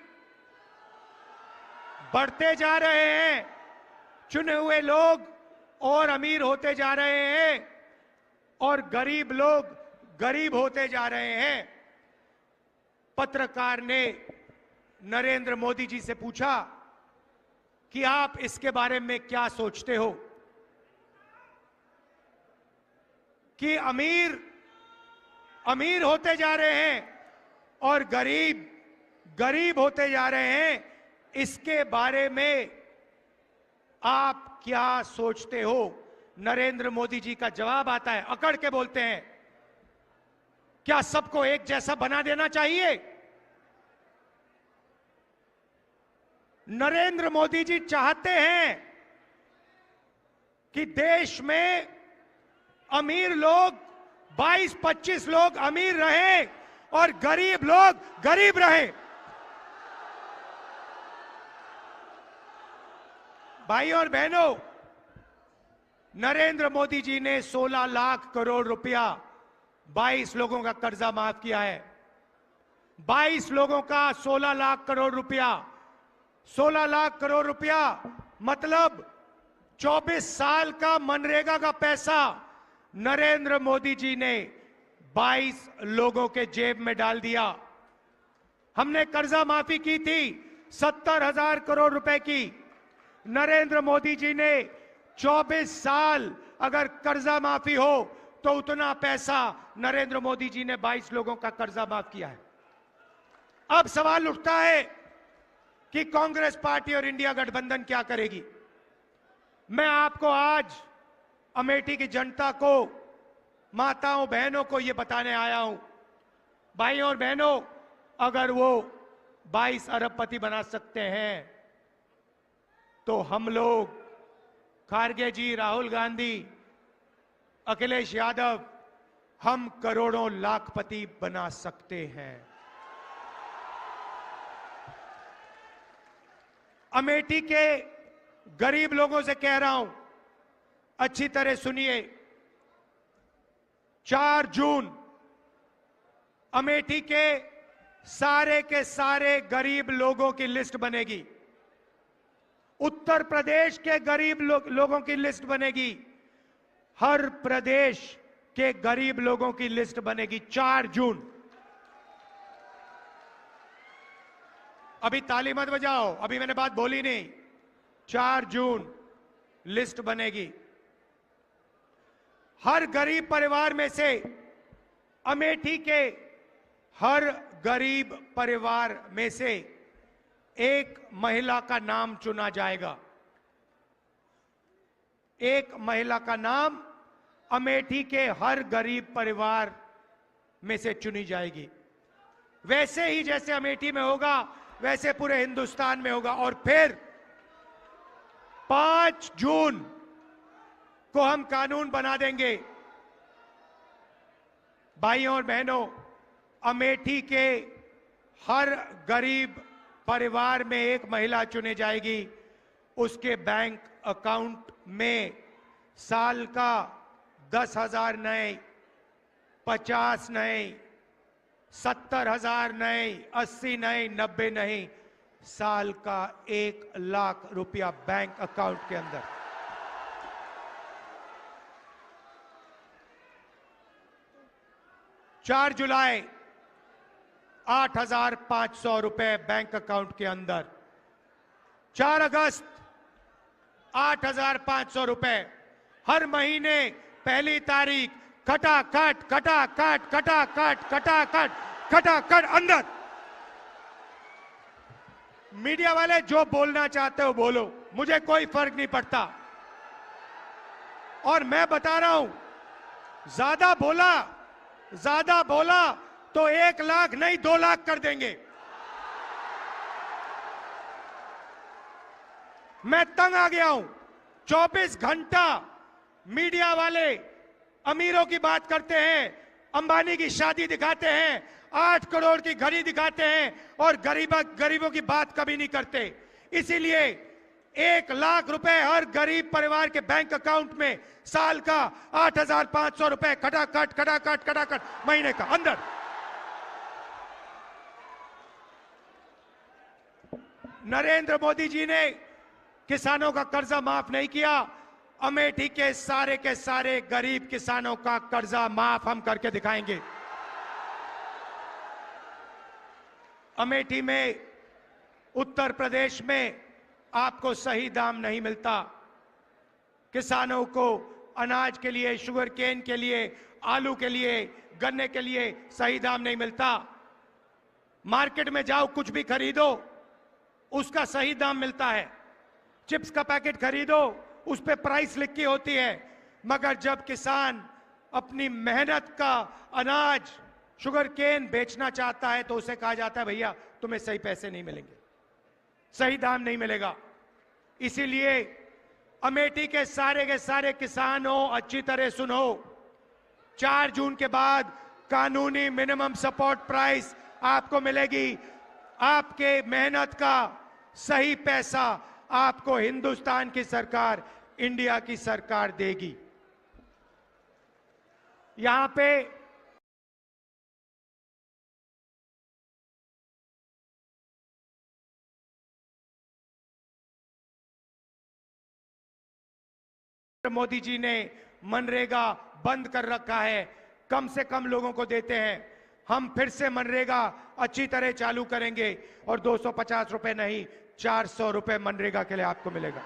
बढ़ते जा रहे हैं, चुने हुए लोग और अमीर होते जा रहे हैं और गरीब लोग गरीब होते जा रहे हैं। पत्रकार ने नरेंद्र मोदी जी से पूछा कि आप इसके बारे में क्या सोचते हो कि अमीर होते जा रहे हैं और गरीब गरीब होते जा रहे हैं, इसके बारे में आप क्या सोचते हो? नरेंद्र मोदी जी का जवाब आता है, अकड़ के बोलते हैं, क्या सबको एक जैसा बना देना चाहिए? नरेंद्र मोदी जी चाहते हैं कि देश में अमीर लोग 22-25 लोग अमीर रहें और गरीब लोग गरीब रहें। भाइयों और बहनों, नरेंद्र मोदी जी ने 16 लाख करोड़ रुपया 22 लोगों का कर्जा माफ किया है। 22 लोगों का 16 लाख करोड़ रुपया, 16 लाख करोड़ रुपया मतलब 24 साल का मनरेगा का पैसा नरेंद्र मोदी जी ने 22 लोगों के जेब में डाल दिया। हमने कर्जा माफी की थी 70,000 करोड़ रुपए की। नरेंद्र मोदी जी ने 24 साल अगर कर्जा माफी हो तो उतना पैसा नरेंद्र मोदी जी ने 22 लोगों का कर्जा माफ किया है। अब सवाल उठता है कि कांग्रेस पार्टी और इंडिया गठबंधन क्या करेगी। मैं आपको आज अमेठी की जनता को, माताओं बहनों को यह बताने आया हूं, भाइयों और बहनों, अगर वो 22 अरबपति बना सकते हैं तो हम लोग, खारगे जी, राहुल गांधी, अखिलेश यादव, हम करोड़ों लाखपति बना सकते हैं। अमेठी के गरीब लोगों से कह रहा हूं, अच्छी तरह सुनिए। 4 जून अमेठी के सारे गरीब लोगों की लिस्ट बनेगी। उत्तर प्रदेश के गरीब लोगों की लिस्ट बनेगी। हर प्रदेश के गरीब लोगों की लिस्ट बनेगी 4 जून। अभी ताली मत बजाओ, अभी मैंने बात बोली नहीं। 4 जून लिस्ट बनेगी। हर गरीब परिवार में से, अमेठी के हर गरीब परिवार में से एक महिला का नाम चुना जाएगा। एक महिला का नाम अमेठी के हर गरीब परिवार में से चुनी जाएगी। वैसे ही जैसे अमेठी में होगा वैसे पूरे हिंदुस्तान में होगा। और फिर 5 जून को हम कानून बना देंगे। भाइयों और बहनों, अमेठी के हर गरीब परिवार में एक महिला चुनी जाएगी। उसके बैंक अकाउंट में साल का 10,000 नए, 50 नए, 70,000 नए, 80 नए, 90 नहीं, साल का 1 लाख रुपया बैंक अकाउंट के अंदर। चार जुलाई 8,500 रुपए बैंक अकाउंट के अंदर। 4 अगस्त 8,500 रुपए। हर महीने पहली तारीख खटाखट खटाखट खटाखट खटाखट खटाखट अंदर। मीडिया वाले जो बोलना चाहते हो बोलो, मुझे कोई फर्क नहीं पड़ता। और मैं बता रहा हूं, ज्यादा बोला तो 1 लाख नहीं 2 लाख कर देंगे। मैं तंग आ गया हूं। 24 घंटा मीडिया वाले अमीरों की बात करते हैं, अंबानी की शादी दिखाते हैं, 8 करोड़ की घड़ी दिखाते हैं और गरीबों की बात कभी नहीं करते। इसीलिए 1 लाख रुपए हर गरीब परिवार के बैंक अकाउंट में, साल का 8,500 रुपए खटाखट खटाखट खटाखट महीने का अंदर। नरेंद्र मोदी जी ने किसानों का कर्जा माफ नहीं किया। अमेठी के सारे गरीब किसानों का कर्जा माफ हम करके दिखाएंगे। अमेठी में, उत्तर प्रदेश में आपको सही दाम नहीं मिलता। किसानों को अनाज के लिए, शुगर केन के लिए, आलू के लिए, गन्ने के लिए सही दाम नहीं मिलता। मार्केट में जाओ, कुछ भी खरीदो, उसका सही दाम मिलता है। चिप्स का पैकेट खरीदो, उस पे प्राइस लिखी होती है, मगर जब किसान अपनी मेहनत का अनाज, शुगर केन बेचना चाहता है तो उसे कहा जाता है भैया तुम्हें सही पैसे नहीं मिलेंगे, सही दाम नहीं मिलेगा। इसीलिए अमेठी के सारे किसानों अच्छी तरह सुनो, 4 जून के बाद कानूनी मिनिमम सपोर्ट प्राइस आपको मिलेगी। आपके मेहनत का सही पैसा आपको हिंदुस्तान की सरकार, इंडिया की सरकार देगी। यहां पे मोदी जी ने मनरेगा बंद कर रखा है, कम से कम लोगों को देते हैं। हम फिर से मनरेगा अच्छी तरह चालू करेंगे और 250 रुपए नहीं, 400 रुपए मनरेगा के लिए आपको मिलेगा।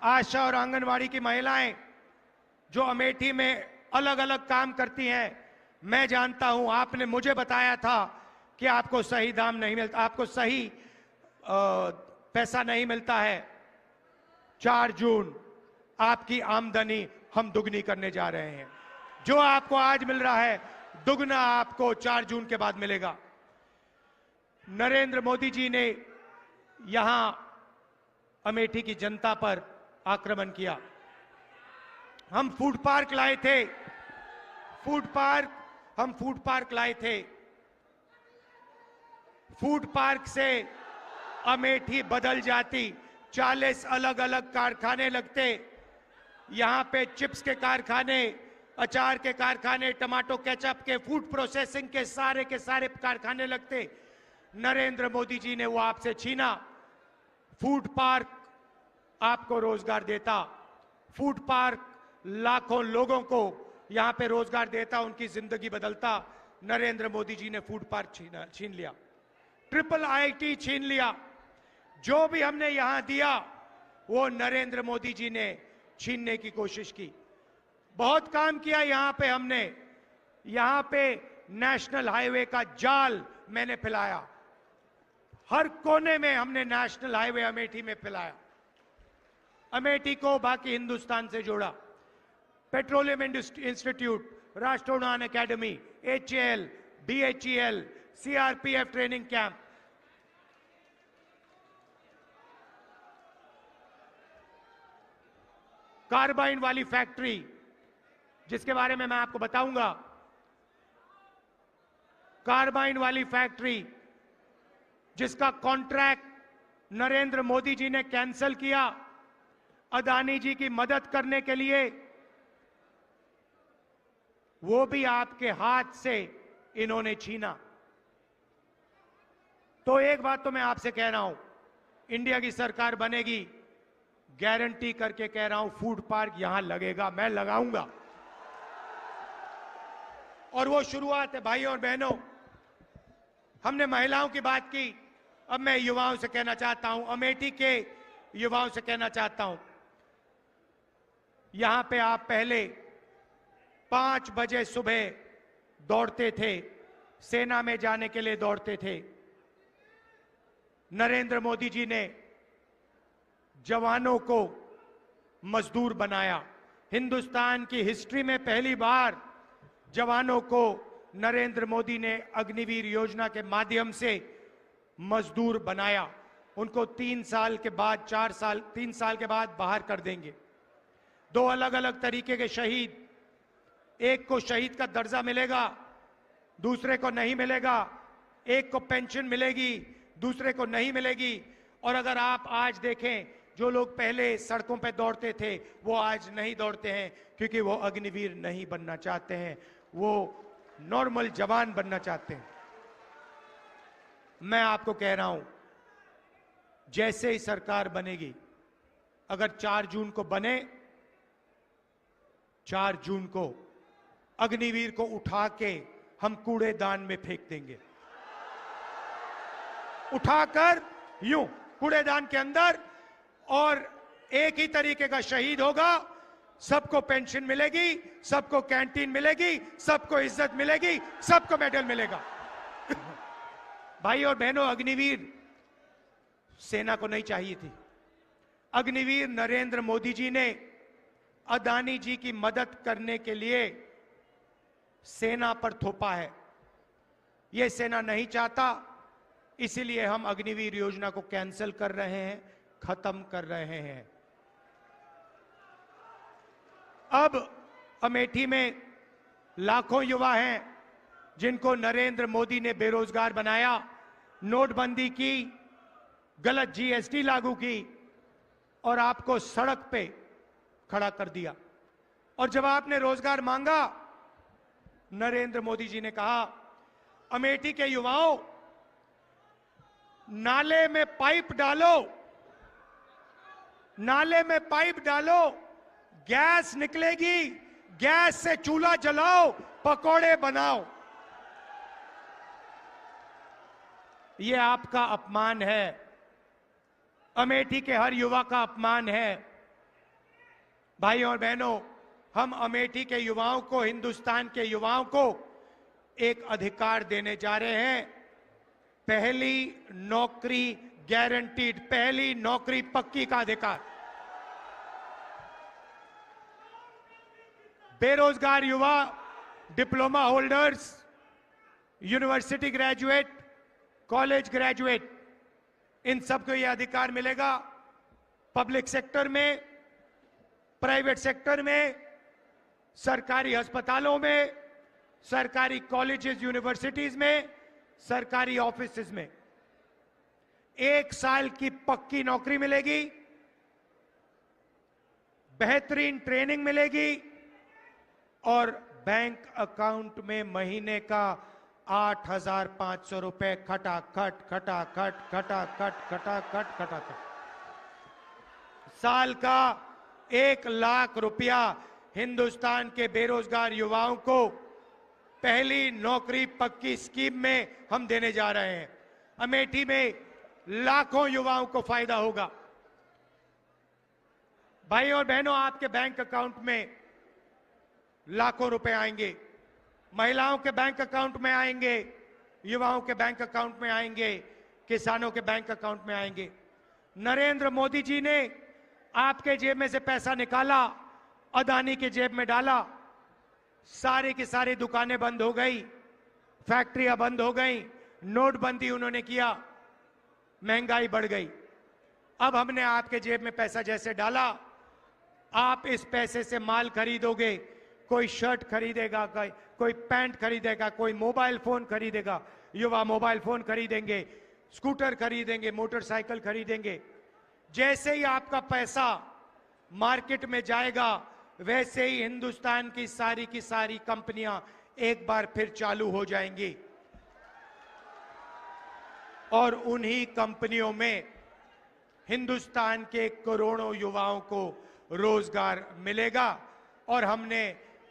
आशा और आंगनवाड़ी की महिलाएं जो अमेठी में अलग अलग काम करती हैं, मैं जानता हूं, आपने मुझे बताया था कि आपको सही दाम नहीं मिलता, आपको सही पैसा नहीं मिलता है। 4 जून आपकी आमदनी हम दुगनी करने जा रहे हैं। जो आपको आज मिल रहा है दुगना आपको 4 जून के बाद मिलेगा। नरेंद्र मोदी जी ने यहां अमेठी की जनता पर आक्रमण किया। हम फूड पार्क लाए थे, फूड पार्क लाए थे। फूड पार्क से अमेठी बदल जाती। 40 अलग अलग कारखाने लगते। यहां पे चिप्स के कारखाने, अचार के कारखाने, टमाटो केचप के, फूड प्रोसेसिंग के सारे कारखाने लगते। नरेंद्र मोदी जी ने वो आपसे छीना। फूड पार्क आपको रोजगार देता। फूड पार्क लाखों लोगों को यहां पे रोजगार देता, उनकी जिंदगी बदलता। नरेंद्र मोदी जी ने फूड पार्क छीन लिया। ट्रिपल IIT छीन लिया। जो भी हमने यहां दिया वो नरेंद्र मोदी जी ने छीनने की कोशिश की। बहुत काम किया यहां पे हमने। यहां पे नेशनल हाईवे का जाल मैंने फैलाया। हर कोने में हमने नेशनल हाईवे अमेठी में फैलाया। अमेठी को बाकी हिंदुस्तान से जोड़ा। Petroleum institute, Rashtriya Uran academy, HAL, BHEL, CRPF training camp, carbine वाली फैक्ट्री जिसके बारे में मैं आपको बताऊंगा। कार्बाइन वाली फैक्ट्री जिसका कॉन्ट्रैक्ट नरेंद्र मोदी जी ने कैंसिल किया अदानी जी की मदद करने के लिए, वो भी आपके हाथ से इन्होंने छीना। तो एक बात तो मैं आपसे कह रहा हूं, इंडिया की सरकार बनेगी, गारंटी करके कह रहा हूं, फूड पार्क यहां लगेगा, मैं लगाऊंगा। और वो शुरुआत है भाइयों और बहनों। हमने महिलाओं की बात की, अब मैं युवाओं से कहना चाहता हूं, अमेठी के युवाओं से कहना चाहता हूं, यहां पे आप पहले 5 बजे सुबह दौड़ते थे, सेना में जाने के लिए दौड़ते थे। नरेंद्र मोदी जी ने जवानों को मजदूर बनाया। हिंदुस्तान की हिस्ट्री में पहली बार जवानों को नरेंद्र मोदी ने अग्निवीर योजना के माध्यम से मजदूर बनाया। उनको 3 साल के बाद 3 साल के बाद बाहर कर देंगे। 2 अलग अलग तरीके के शहीद, एक को शहीद का दर्जा मिलेगा, दूसरे को नहीं मिलेगा। एक को पेंशन मिलेगी, दूसरे को नहीं मिलेगी। और अगर आप आज देखें, जो लोग पहले सड़कों पे दौड़ते थे वो आज नहीं दौड़ते हैं, क्योंकि वो अग्निवीर नहीं बनना चाहते हैं, वो नॉर्मल जवान बनना चाहते हैं। मैं आपको कह रहा हूं, जैसे ही सरकार बनेगी, अगर 4 जून को बने, 4 जून को अग्निवीर को उठा के हम कूड़ेदान में फेंक देंगे। उठाकर यूं कूड़ेदान के अंदर, और एक ही तरीके का शहीद होगा, सबको पेंशन मिलेगी, सबको कैंटीन मिलेगी, सबको इज्जत मिलेगी, सबको मेडल मिलेगा। भाई और बहनों, अग्निवीर सेना को नहीं चाहिए थी। अग्निवीर नरेंद्र मोदी जी ने अदानी जी की मदद करने के लिए सेना पर थोपा है। यह सेना नहीं चाहता, इसीलिए हम अग्निवीर योजना को कैंसिल कर रहे हैं, खत्म कर रहे हैं। अब अमेठी में लाखों युवा हैं जिनको नरेंद्र मोदी ने बेरोजगार बनाया, नोटबंदी की, गलत जीएसटी लागू की और आपको सड़क पे खड़ा कर दिया। और जब आपने रोजगार मांगा, नरेंद्र मोदी जी ने कहा, अमेठी के युवाओं, नाले में पाइप डालो, नाले में पाइप डालो, गैस निकलेगी, गैस से चूल्हा जलाओ, पकोड़े बनाओ। यह आपका अपमान है, अमेठी के हर युवा का अपमान है। भाई और बहनों, हम अमेठी के युवाओं को, हिंदुस्तान के युवाओं को एक अधिकार देने जा रहे हैं। पहली नौकरी गारंटीड, पहली नौकरी पक्की का अधिकार। बेरोजगार युवा, diploma holders, university graduate, college graduate, इन सबको यह अधिकार मिलेगा। पब्लिक सेक्टर में, प्राइवेट सेक्टर में, सरकारी अस्पतालों में, सरकारी कॉलेजेस यूनिवर्सिटीज में, सरकारी ऑफिसेज में 1 साल की पक्की नौकरी मिलेगी, बेहतरीन ट्रेनिंग मिलेगी और बैंक अकाउंट में महीने का 8,500 रुपए खटाखट खटाखट खटाखट खटाखट खटाखट, साल का 1 लाख रुपया हिंदुस्तान के बेरोजगार युवाओं को पहली नौकरी पक्की स्कीम में हम देने जा रहे हैं। अमेठी में लाखों युवाओं को फायदा होगा। भाई और बहनों, आपके बैंक अकाउंट में लाखों रुपए आएंगे, महिलाओं के बैंक अकाउंट में आएंगे, युवाओं के बैंक अकाउंट में आएंगे, किसानों के बैंक अकाउंट में आएंगे। नरेंद्र मोदी जी ने आपके जेब में से पैसा निकाला, अदानी के जेब में डाला, सारी की सारी दुकानें बंद हो गई, फैक्ट्रियां बंद हो गई, नोटबंदी उन्होंने किया, महंगाई बढ़ गई। अब हमने आपके जेब में पैसा जैसे डाला, आप इस पैसे से माल खरीदोगे, कोई शर्ट खरीदेगा, कोई पैंट खरीदेगा, कोई मोबाइल फोन खरीदेगा, युवा मोबाइल फोन खरीदेंगे, स्कूटर खरीदेंगे, मोटरसाइकिल खरीदेंगे। जैसे ही आपका पैसा मार्केट में जाएगा, वैसे ही हिंदुस्तान की सारी कंपनियां एक बार फिर चालू हो जाएंगी और उन्हीं कंपनियों में हिंदुस्तान के करोड़ों युवाओं को रोजगार मिलेगा। और हमने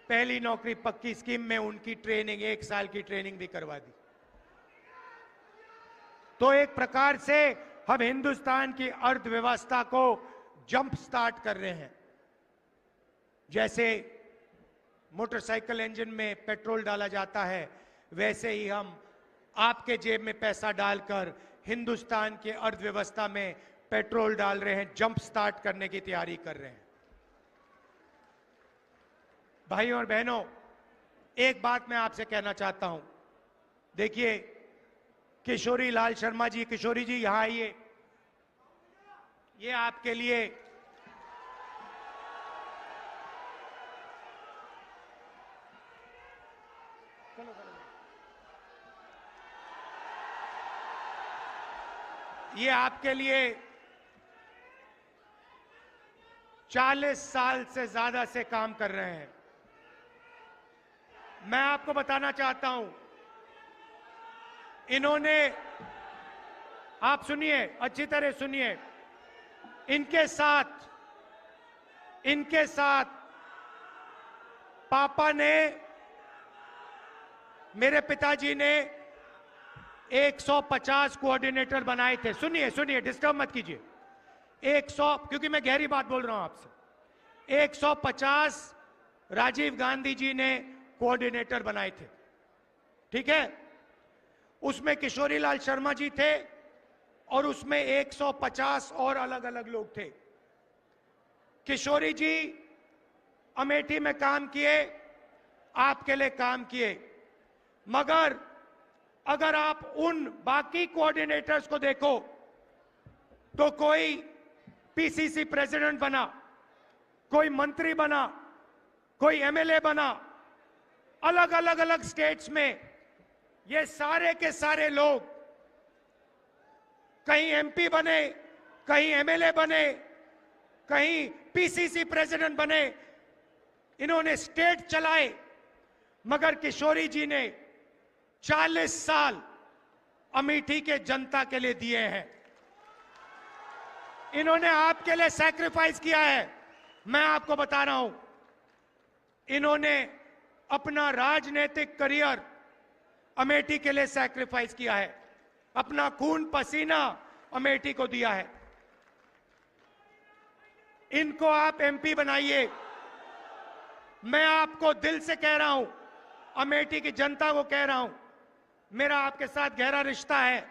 पहली नौकरी पक्की स्कीम में उनकी ट्रेनिंग, 1 साल की ट्रेनिंग भी करवा दी। तो एक प्रकार से हम हिंदुस्तान की अर्थव्यवस्था को जंप स्टार्ट कर रहे हैं। जैसे मोटरसाइकिल इंजन में पेट्रोल डाला जाता है, वैसे ही हम आपके जेब में पैसा डालकर हिंदुस्तान के अर्थव्यवस्था में पेट्रोल डाल रहे हैं, जंप स्टार्ट करने की तैयारी कर रहे हैं। भाई और बहनों, एक बात मैं आपसे कहना चाहता हूं। देखिए, किशोरी लाल शर्मा जी, किशोरी जी यहां आइए। ये आपके लिए ये आपके लिए 40 साल से ज्यादा से काम कर रहे हैं। मैं आपको बताना चाहता हूं, इन्होंने, आप सुनिए, अच्छी तरह सुनिए, इनके साथ पापा ने, मेरे पिताजी ने 150 कोऑर्डिनेटर बनाए थे। सुनिए, डिस्टर्ब मत कीजिए। 100, क्योंकि मैं गहरी बात बोल रहा हूं आपसे। 150 राजीव गांधी जी ने कोऑर्डिनेटर बनाए थे, ठीक है। उसमें किशोरीलाल शर्मा जी थे और उसमें 150 और अलग अलग लोग थे। किशोरी जी अमेठी में काम किए, आपके लिए काम किए, मगर अगर आप उन बाकी कोऑर्डिनेटर्स को देखो तो कोई पीसीसी प्रेसिडेंट बना, कोई मंत्री बना, कोई एमएलए बना, अलग अलग अलग स्टेट्स में ये सारे के सारे लोग कहीं एमपी बने, कहीं एमएलए बने, कहीं पीसीसी प्रेसिडेंट बने, इन्होंने स्टेट चलाए। मगर किशोरी जी ने 40 साल अमेठी के जनता के लिए दिए हैं। इन्होंने आपके लिए सैक्रिफाइस किया है। मैं आपको बता रहा हूं, इन्होंने अपना राजनीतिक करियर अमेठी के लिए सैक्रिफाइस किया है, अपना खून पसीना अमेठी को दिया है। इनको आप एमपी बनाइए। मैं आपको दिल से कह रहा हूं, अमेठी की जनता को कह रहा हूं, मेरा आपके साथ गहरा रिश्ता है,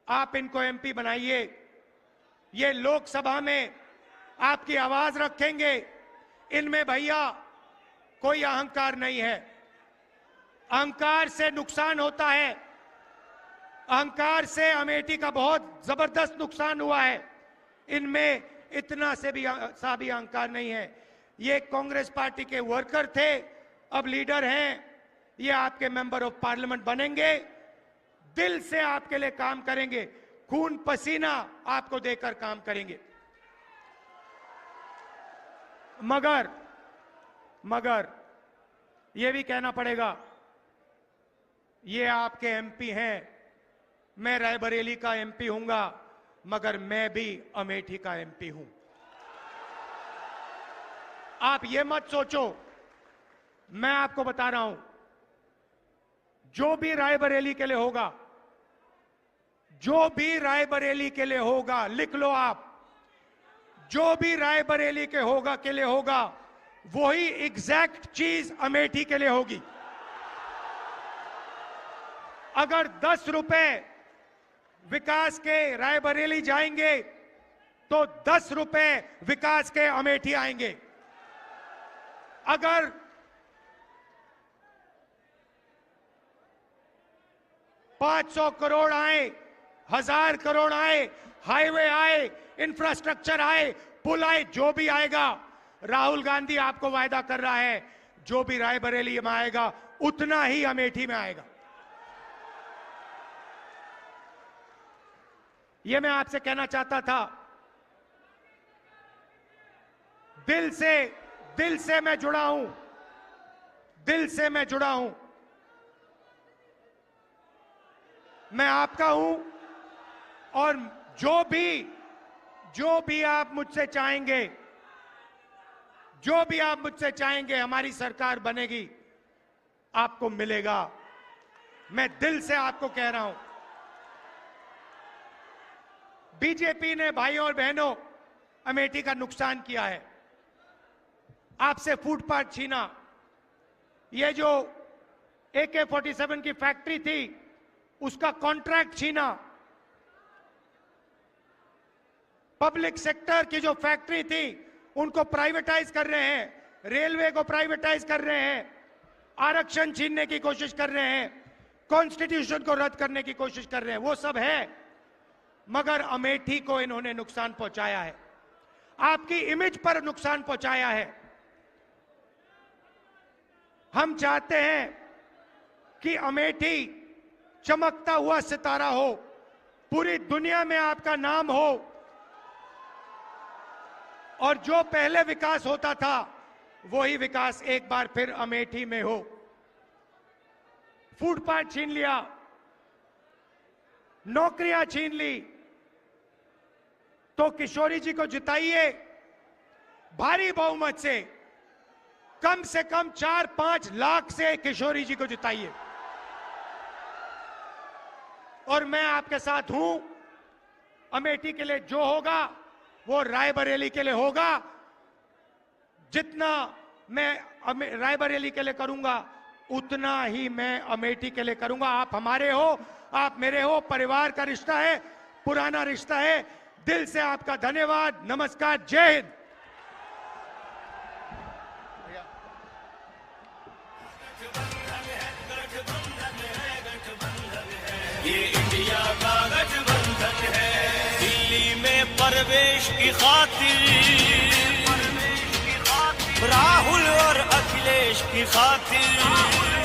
आप इनको एमपी बनाइए। ये लोकसभा में आपकी आवाज रखेंगे। इनमें भैया कोई अहंकार नहीं है। अहंकार से नुकसान होता है। अहंकार से अमेठी का बहुत जबरदस्त नुकसान हुआ है। इनमें इतना से भी अहंकार नहीं है। ये कांग्रेस पार्टी के वर्कर थे, अब लीडर हैं। ये आपके मेंबर ऑफ पार्लियामेंट बनेंगे, दिल से आपके लिए काम करेंगे, खून पसीना आपको देकर काम करेंगे। मगर ये भी कहना पड़ेगा, ये आपके एमपी हैं, मैं रायबरेली का एमपी हूंगा, मगर मैं भी अमेठी का एमपी हूं। आप ये मत सोचो, मैं आपको बता रहा हूं, जो भी रायबरेली के लिए होगा, जो भी रायबरेली के लिए होगा, लिख लो आप, जो भी रायबरेली के लिए होगा, वही एग्जैक्ट चीज अमेठी के लिए होगी। अगर 10 रुपए विकास के रायबरेली जाएंगे तो 10 रुपए विकास के अमेठी आएंगे। अगर 500 करोड़ आए, 1000 करोड़ आए, हाईवे आए, इंफ्रास्ट्रक्चर आए, पुल आए, जो भी आएगा, राहुल गांधी आपको वायदा कर रहा है, जो भी रायबरेली में आएगा उतना ही अमेठी में आएगा। यह मैं आपसे कहना चाहता था। दिल से मैं जुड़ा हूं, दिल से मैं जुड़ा हूं। मैं आपका हूं और जो भी आप मुझसे चाहेंगे, जो भी आप मुझसे चाहेंगे, हमारी सरकार बनेगी, आपको मिलेगा। मैं दिल से आपको कह रहा हूं। बीजेपी ने भाइयों और बहनों अमेठी का नुकसान किया है। आपसे फुटपाथ छीना, ये जो AK-47 की फैक्ट्री थी उसका कॉन्ट्रैक्ट छीना, पब्लिक सेक्टर की जो फैक्ट्री थी उनको प्राइवेटाइज कर रहे हैं, रेलवे को प्राइवेटाइज कर रहे हैं, आरक्षण छीनने की कोशिश कर रहे हैं, कॉन्स्टिट्यूशन को रद्द करने की कोशिश कर रहे हैं। वो सब है, मगर अमेठी को इन्होंने नुकसान पहुंचाया है, आपकी इमेज पर नुकसान पहुंचाया है। हम चाहते हैं कि अमेठी चमकता हुआ सितारा हो, पूरी दुनिया में आपका नाम हो, और जो पहले विकास होता था वही विकास एक बार फिर अमेठी में हो। फुटपाथ छीन लिया, नौकरियां छीन ली, तो किशोरी जी को जिताइए भारी बहुमत से कम 4-5 लाख से किशोरी जी को जिताइए। और मैं आपके साथ हूं। अमेठी के लिए जो होगा वो रायबरेली के लिए होगा। जितना मैं रायबरेली के लिए करूंगा उतना ही मैं अमेठी के लिए करूंगा। आप हमारे हो, आप मेरे हो, परिवार का रिश्ता है, पुराना रिश्ता है। दिल से आपका धन्यवाद, नमस्कार, जय हिंद। ये इंडिया का गठबंधन है, दिल्ली में प्रवेश की खातिर, राहुल और अखिलेश की खातिर।